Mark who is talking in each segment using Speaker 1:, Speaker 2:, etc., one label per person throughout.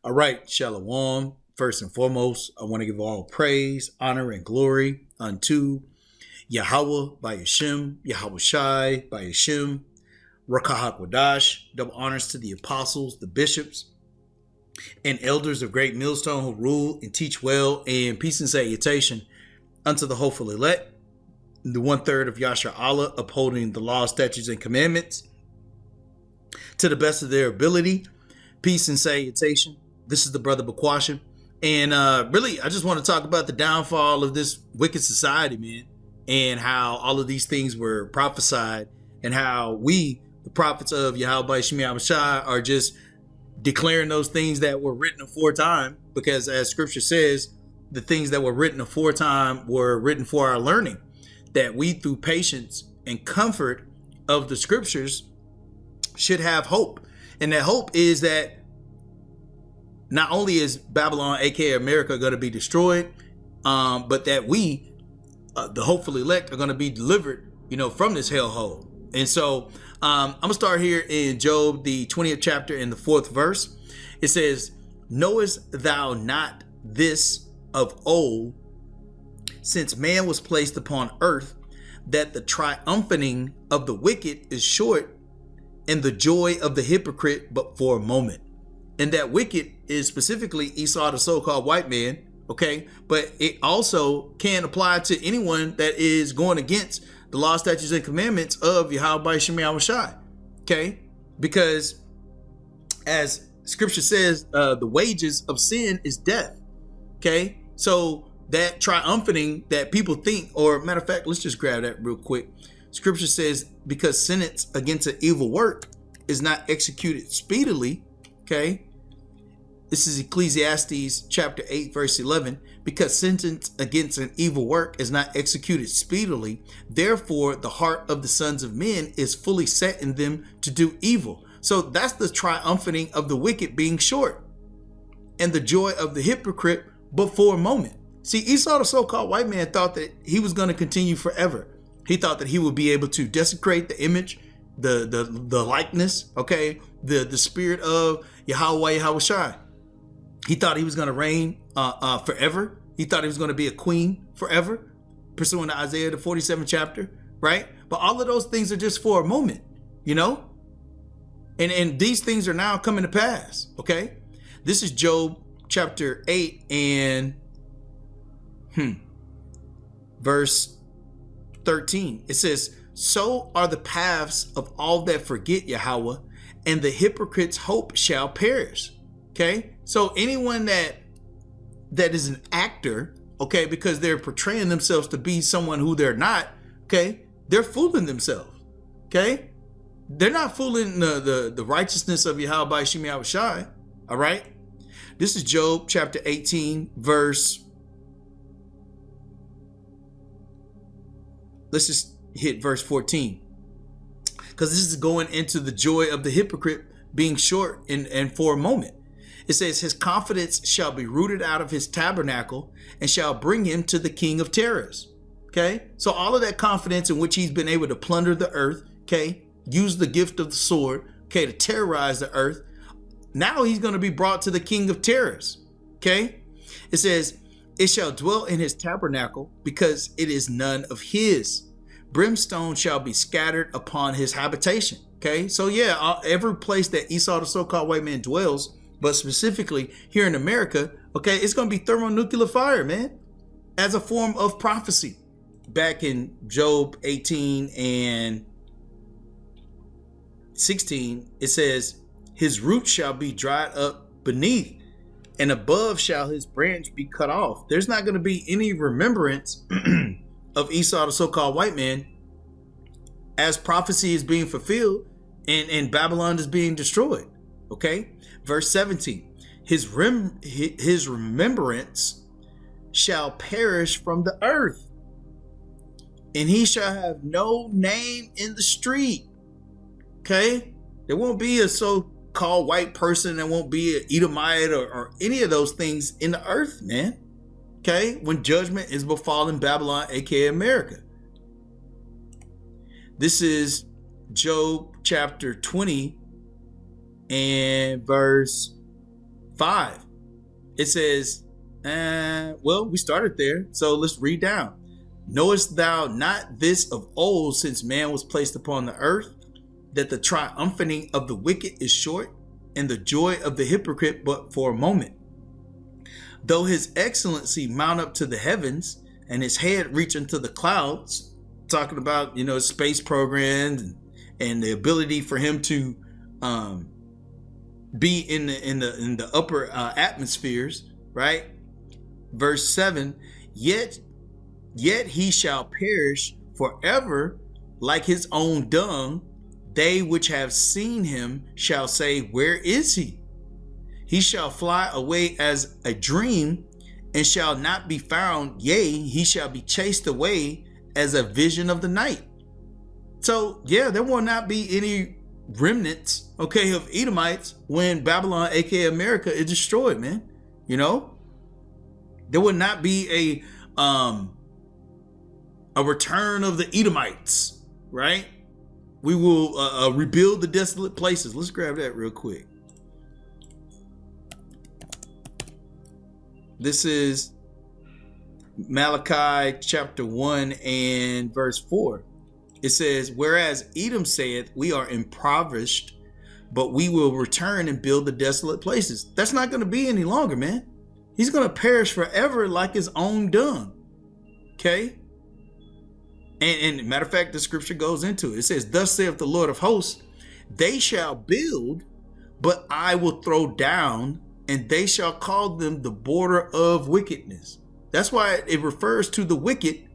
Speaker 1: All right, Shalom. First and foremost, I want to give all praise, honor, and glory unto Yahweh by Yashim, Yahweh Shai by Yashim, Rakah HaKodash. Double honors to the apostles, the bishops, and elders of Great Millstone who rule and teach well, and peace and salutation unto the hopeful elect, the 1/3 of Yasha Allah, upholding the law, statutes, and commandments to the best of their ability. Peace and salutation. This is the brother Bakwasha. And really, I just want to talk about the downfall of this wicked society, man, and how all of these things were prophesied, and how we, the prophets of Yahweh Shemi Shai, are just declaring those things that were written aforetime, because as scripture says, the things that were written aforetime were written for our learning, that we, through patience and comfort of the scriptures, should have hope. And that hope is that not only is Babylon, aka America, going to be destroyed, but that we, the hopeful elect, are going to be delivered, from this hellhole. And so I'm going to start here in Job, the 20th chapter, in the 4th verse. It says, "Knowest thou not this of old, since man was placed upon earth, that the triumphing of the wicked is short, and the joy of the hypocrite but for a moment." And that wicked is specifically Esau, the so-called white man, okay? But it also can apply to anyone that is going against the law, statutes, and commandments of Yahweh Shemi Shai, okay? Because as scripture says, the wages of sin is death, okay? So that triumphing that people think, or matter of fact, let's just grab that real quick. Scripture says, because sentence against an evil work is not executed speedily, okay? This is Ecclesiastes chapter 8, verse 11. Because sentence against an evil work is not executed speedily, therefore the heart of the sons of men is fully set in them to do evil. So that's the triumphing of the wicked being short, and the joy of the hypocrite but for a moment. See, Esau, the so-called white man, thought that he was going to continue forever. He thought that he would be able to desecrate the image, the likeness, okay, the spirit of Yahweh Shai. He thought he was going to reign forever. He thought he was going to be a queen forever, pursuing to Isaiah, the 47th chapter, right? But all of those things are just for a moment, And these things are now coming to pass, okay? This is Job chapter 8 and verse 13. It says, "So are the paths of all that forget Yahweh, and the hypocrite's hope shall perish." Okay, so anyone that is an actor, okay, because they're portraying themselves to be someone who they're not, okay, they're fooling themselves, okay? They're not fooling the righteousness of Yahweh Shemi Shai, all right? This is Job chapter 18, verse, let's just hit verse 14, because this is going into the joy of the hypocrite being short and for a moment. It says, "His confidence shall be rooted out of his tabernacle, and shall bring him to the king of terrors." Okay, so all of that confidence in which he's been able to plunder the earth, okay, use the gift of the sword, okay, to terrorize the earth. Now he's going to be brought to the king of terrors. Okay, it says, "It shall dwell in his tabernacle, because it is none of his. Brimstone shall be scattered upon his habitation." Okay, so yeah, every place that Esau, the so-called white man, dwells, but specifically here in America, okay, it's going to be thermonuclear fire, man, as a form of prophecy. Back in Job 18 and 16, it says, "His root shall be dried up beneath, and above shall his branch be cut off." There's not going to be any remembrance of Esau, the so-called white man, as prophecy is being fulfilled and Babylon is being destroyed. Okay, verse 17, his remembrance shall perish from the earth, and he shall have no name in the street. Okay, there won't be a so-called white person, there won't be an Edomite or any of those things in the earth, man. Okay, when judgment is befalling Babylon, aka America. This is Job chapter 20 and verse 5. It says, well, we started there, so let's read down. Knowest thou not this of old, since man was placed upon the earth, that the triumphing of the wicked is short, and the joy of the hypocrite but for a moment? Though his excellency mount up to the heavens, and his head reach into the clouds, talking about, space programs and the ability for him to be in the upper atmospheres, right? Verse 7, yet he shall perish forever like his own dung. They which have seen him shall say, where is he? He shall fly away as a dream and shall not be found. Yea, he shall be chased away as a vision of the night. So yeah, there will not be any remnants, okay, of Edomites when Babylon, aka America, is destroyed, man. There will not be a return of the Edomites, right? We will rebuild the desolate places. Let's grab that real quick. This is Malachi chapter 1 and verse 4. It says, whereas Edom saith, we are impoverished, but we will return and build the desolate places. That's not going to be any longer, man. He's going to perish forever like his own dung. Okay? And matter of fact, the scripture goes into it. It says, thus saith the Lord of hosts, they shall build, but I will throw down, and they shall call them the border of wickedness. That's why it refers to the wicked,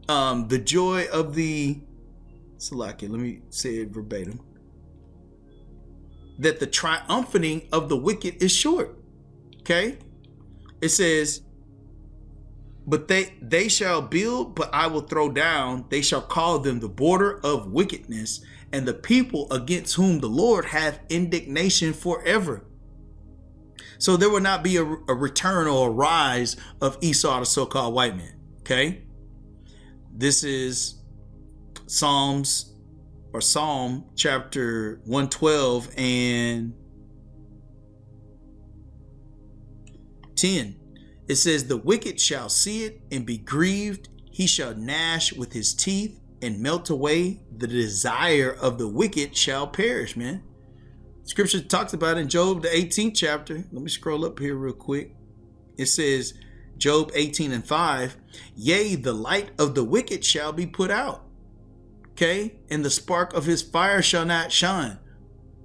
Speaker 1: the joy of the, Salakia, let me say it verbatim, that the triumphing of the wicked is short. Okay? It says, but they shall build, but I will throw down. They shall call them the border of wickedness, and the people against whom the Lord hath indignation forever. So there will not be a return or a rise of Esau, the so-called white man. Okay. This is Psalm chapter 112 and 10. It says, the wicked shall see it and be grieved. He shall gnash with his teeth and melt away. The desire of the wicked shall perish, man. Scripture talks about in Job, the 18th chapter. Let me scroll up here real quick. It says, Job 18 and 5, yea, the light of the wicked shall be put out. Okay. And the spark of his fire shall not shine.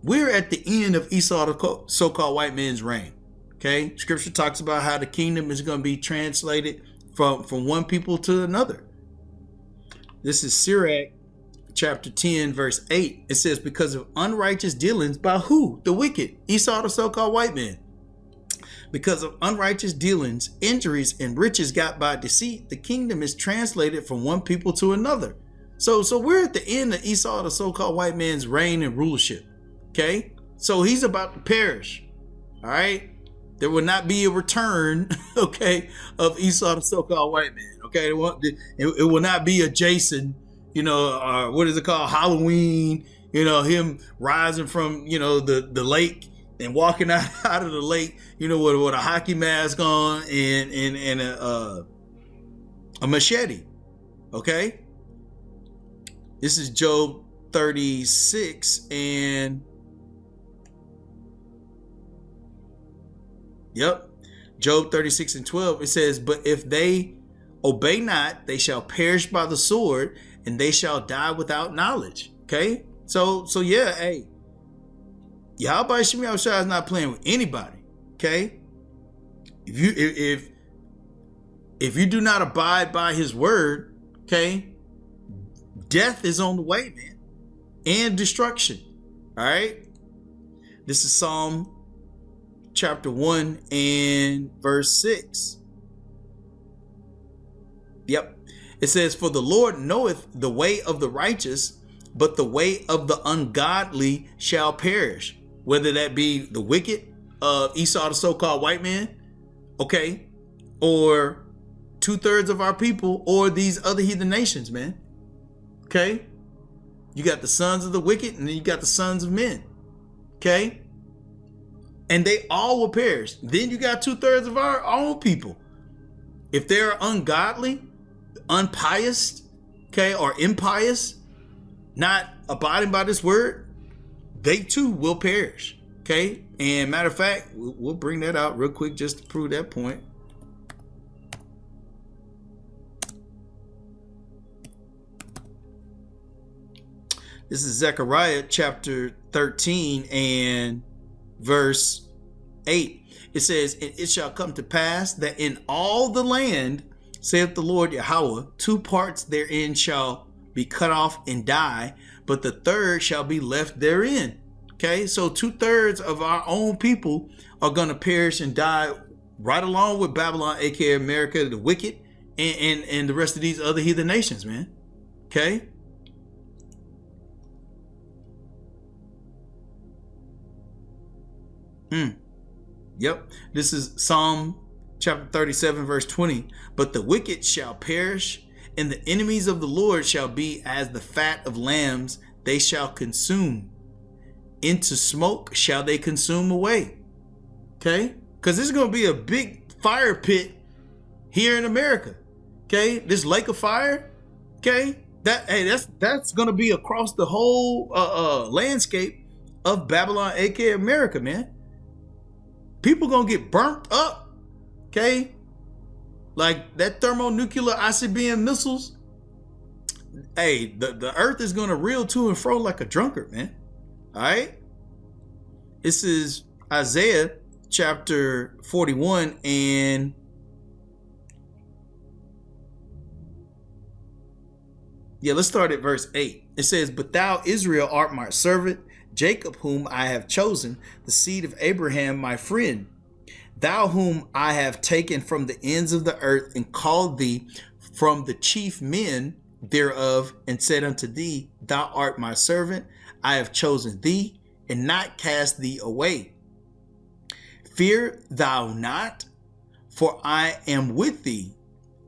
Speaker 1: We're at the end of Esau, the so-called white man's reign. Okay. Scripture talks about how the kingdom is going to be translated from one people to another. This is Sirach chapter 10 verse 8. It says, because of unrighteous dealings by who? The wicked, Esau, the so-called white man. Because of unrighteous dealings, injuries, and riches got by deceit, the kingdom is translated from one people to another. So we're at the end of Esau, the so-called white man's reign and rulership. Okay. So he's about to perish. All right. There will not be a return, okay, of Esau, the so-called white man. Okay. It will not be a Jason, what is it called? Halloween, him rising from, the lake and walking out of the lake, with a hockey mask on and a machete. Okay. This is Job 36 and Job 36 and 12. It says, but if they obey not, they shall perish by the sword, and they shall die without knowledge. Okay. So yeah, hey, Yahweh Shemi Yahushua is not playing with anybody. Okay. If you do not abide by his word, okay, death is on the way, man, and destruction. All right. This is Psalm chapter 1 and verse 6. Yep. It says, for the Lord knoweth the way of the righteous, but the way of the ungodly shall perish. Whether that be the wicked of Esau, the so-called white man, okay, or 2/3 of our people, or these other heathen nations, man. Okay. You got the sons of the wicked, and then you got the sons of men. Okay. and they all will perish. Then you got 2/3 of our own people. If they're ungodly, unpious, okay, or impious, not abiding by this word, they too will perish. Okay, and matter of fact, we'll bring that out real quick just to prove that point. This is Zechariah chapter 13 and verse 8. It says, "And it shall come to pass that in all the land, saith the Lord Yahweh, 2 parts therein shall be cut off and die, but the third shall be left therein." Okay, so 2/3 of our own people are going to perish and die right along with Babylon, aka America, the wicked, and the rest of these other heathen nations, man. Okay. Yep. This is Psalm chapter 37, verse 20. "But the wicked shall perish, and the enemies of the Lord shall be as the fat of lambs, they shall consume. Into smoke shall they consume away." Okay? Because this is going to be a big fire pit here in America. Okay? This lake of fire. Okay? That's going to be across the whole landscape of Babylon, aka America, man. People gonna get burnt up, okay? Like that thermonuclear ICBM missiles. Hey, the earth is gonna reel to and fro like a drunkard, man. All right? This is Isaiah chapter 41 and let's start at verse 8. It says, "But thou, Israel, art my servant, Jacob, whom I have chosen, the seed of Abraham, my friend. Thou whom I have taken from the ends of the earth and called thee from the chief men thereof, and said unto thee, Thou art my servant. I have chosen thee and not cast thee away. Fear thou not, for I am with thee.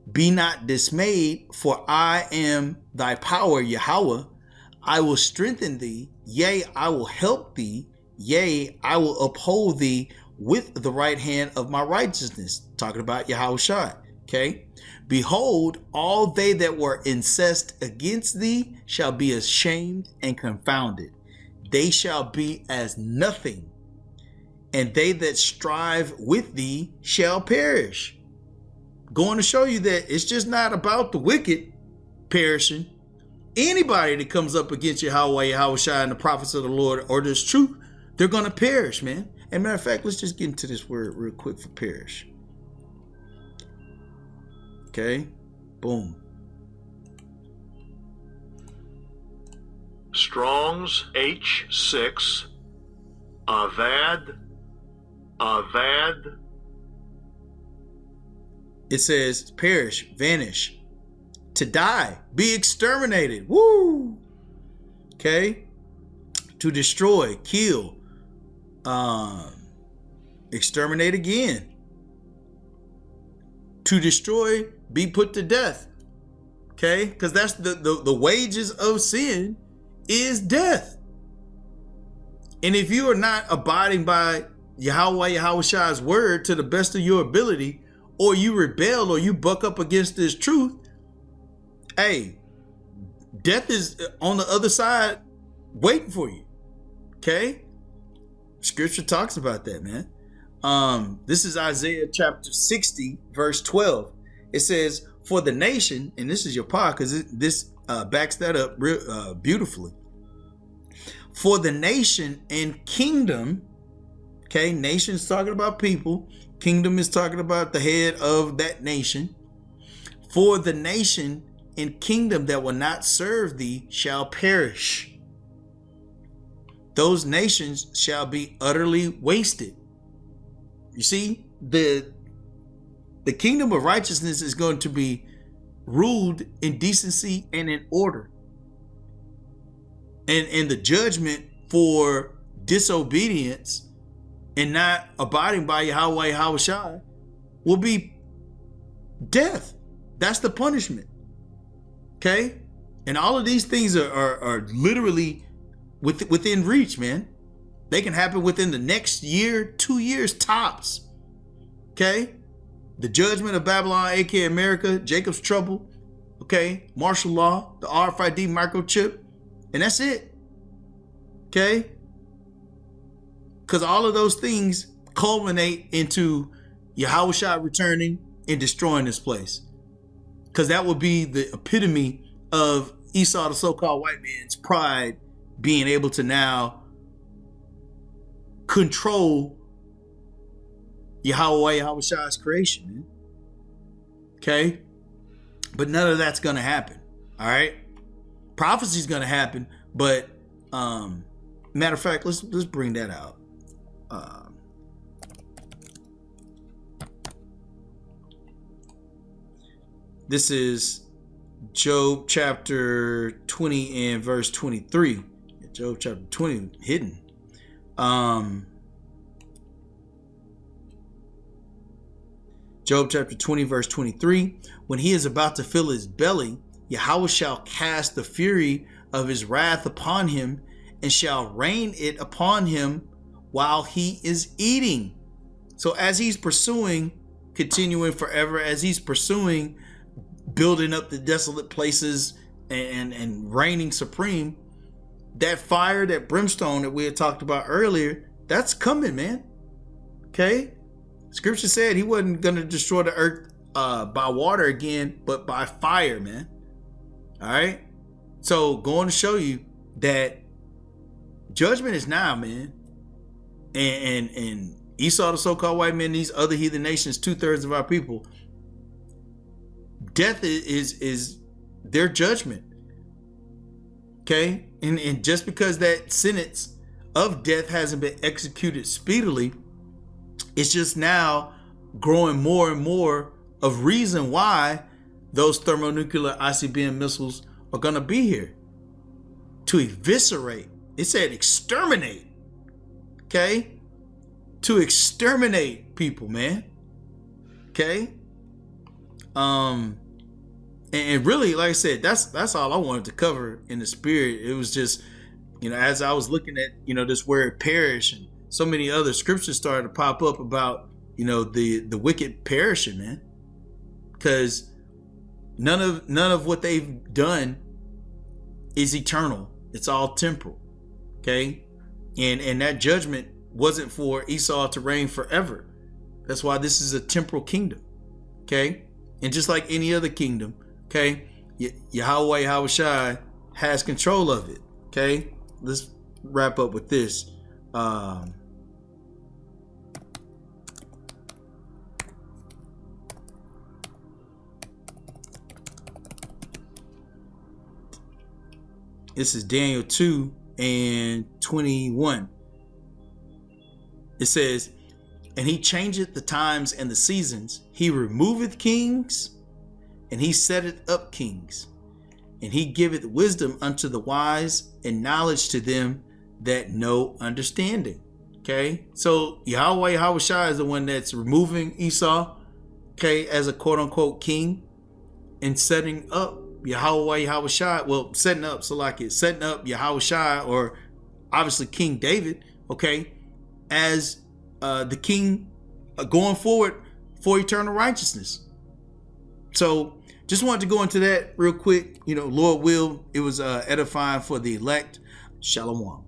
Speaker 1: Be not dismayed, for I am thy power, Yahweh. I will strengthen thee, yea, I will help thee, yea, I will uphold thee with the right hand of my righteousness." Talking about Yahushua. Okay. "Behold, all they that were incensed against thee shall be ashamed and confounded. They shall be as nothing, and they that strive with thee shall perish." Going to show you that it's just not about the wicked perishing. Anybody that comes up against Yahweh, Yahushua, and the prophets of the Lord or this truth, they're going to perish, man. And matter of fact, let's just get into this word real quick for perish. Okay. Boom.
Speaker 2: Strong's H6, Avad.
Speaker 1: It says perish, vanish, to die, be exterminated. Woo! Okay. To destroy, kill, exterminate again. To destroy, be put to death. Okay? Because that's the wages of sin is death. And if you are not abiding by Yahweh Yahushua's word to the best of your ability, or you rebel or you buck up against this truth, hey, death is on the other side waiting for you. Okay? Scripture talks about that, man. This is Isaiah chapter 60, verse 12. It says, "For the nation," and this is your part because this backs that up real, beautifully. "For the nation and kingdom," okay, nation's talking about people, kingdom is talking about the head of that nation. "For the nation and kingdom that will not serve thee shall perish. Those nations shall be utterly wasted." You see, the kingdom of righteousness is going to be ruled in decency and in order. And the judgment for disobedience and not abiding by Yahweh Yahushua will be death. That's the punishment. Okay? And all of these things are literally within reach, man. They can happen within the next year, 2 years tops. Okay? The judgment of Babylon, aka America, Jacob's trouble, okay? Martial law, the RFID microchip, and that's it. Okay? Because all of those things culminate into Yahushua returning and destroying this place. Because that would be the epitome of Esau, the so-called white man's pride, being able to now control Yahushua's creation, man. Okay? But none of that's going to happen. All right? Prophecy's going to happen, but matter of fact, let's bring that out. This is Job chapter 20 and verse 23. Job chapter 20 hidden. Job chapter 20 verse 23. When he is about to fill his belly, Yahweh shall cast the fury of his wrath upon him and shall rain it upon him while he is eating. So as he's pursuing, continuing forever, as he's pursuing building up the desolate places and reigning supreme, that fire, that brimstone that we had talked about earlier, that's coming, man. Okay? Scripture said he wasn't going to destroy the earth by water again, but by fire, man. All right? So going to show you that judgment is now, man. And Esau, the so-called white man, these other heathen nations, 2/3 of our people, death is their judgment. Okay? And just because that sentence of death hasn't been executed speedily, it's just now growing more and more of reason why those thermonuclear ICBM missiles are going to be here. To eviscerate. It said exterminate. Okay? To exterminate people, man. Okay? And really, like I said, that's all I wanted to cover in the spirit. It was just, as I was looking at, this word perish, and so many other scriptures started to pop up about, the wicked perishing, man. Because none of what they've done is eternal. It's all temporal. Okay? And that judgment wasn't for Esau to reign forever. That's why this is a temporal kingdom. Okay? And just like any other kingdom, okay, Yahushua has control of it. Okay? Let's wrap up with this. This is Daniel 2 and 21. It says, and he changeth the times and the seasons. He removeth kings, and he setteth up kings. And he giveth wisdom unto the wise, and knowledge to them that know understanding. Okay? So Yahushua is the one that's removing Esau, okay, as a quote-unquote king, and setting up Yahushua. Well, setting up Yahushua, or obviously King David, okay, as the king going forward for eternal righteousness. So just wanted to go into that real quick. Lord will, it was edifying for the elect. Shalom.